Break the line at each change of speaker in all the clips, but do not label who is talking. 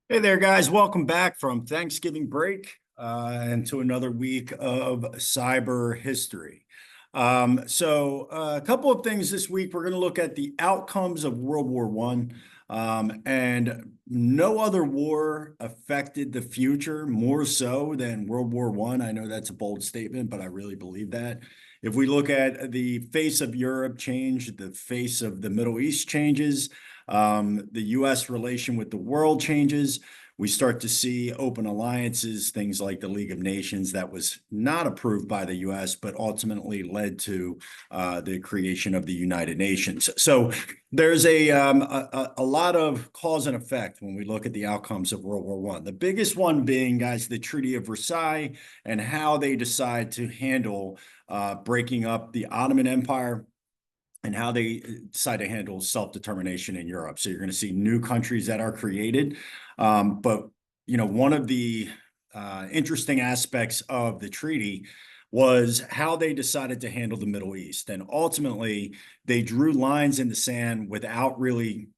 Hey there, guys. Welcome back from Thanksgiving break and to another week of cyber history. A couple of things this week. We're going to look at the outcomes of World War One, and no other war affected the future more so than World War One. I know that's a bold statement, but I really believe that. If we look at the face of Europe change, the face of the Middle East changes, the U.S. relation with the world changes. We start to see open alliances, things like the League of Nations that was not approved by the U.S., but ultimately led to the creation of the United Nations. So there's a lot of cause and effect when we look at the outcomes of World War One. The biggest one being, guys, the Treaty of Versailles and how they decide to handle breaking up the Ottoman Empire and how they decide to handle self-determination in Europe. So you're going to see new countries that are created. But, one of the interesting aspects of the treaty was how they decided to handle the Middle East. And ultimately, they drew lines in the sand without really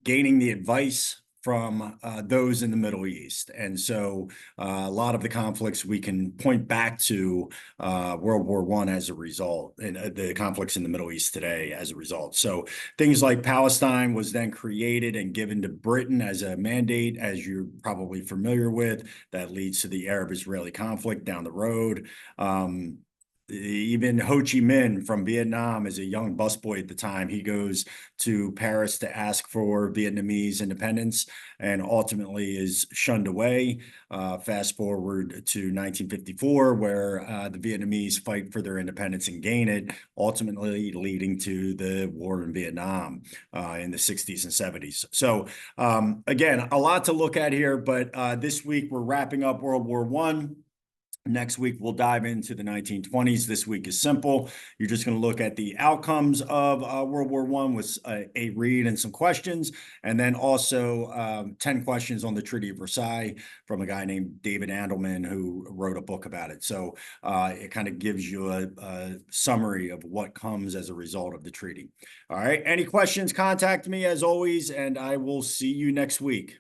gaining the advice from those in the Middle East. And so a lot of the conflicts we can point back to World War One as a result, and the conflicts in the Middle East today as a result. So things like Palestine was then created and given to Britain as a mandate, as you're probably familiar with, that leads to the Arab-Israeli conflict down the road. Even Ho Chi Minh from Vietnam, as a young busboy at the time, he goes to Paris to ask for Vietnamese independence and ultimately is shunned away. Fast forward to 1954, where the Vietnamese fight for their independence and gain it, ultimately leading to the war in Vietnam in the 60s and 70s. So again, a lot to look at here, but this week we're wrapping up World War One. Next week, we'll dive into the 1920s. This week is simple. You're just going to look at the outcomes of World War One with a read and some questions, and then also 10 questions on the Treaty of Versailles from a guy named David Andelman, who wrote a book about it. So it kind of gives you a summary of what comes as a result of the treaty. All right. Any questions, contact me as always, and I will see you next week.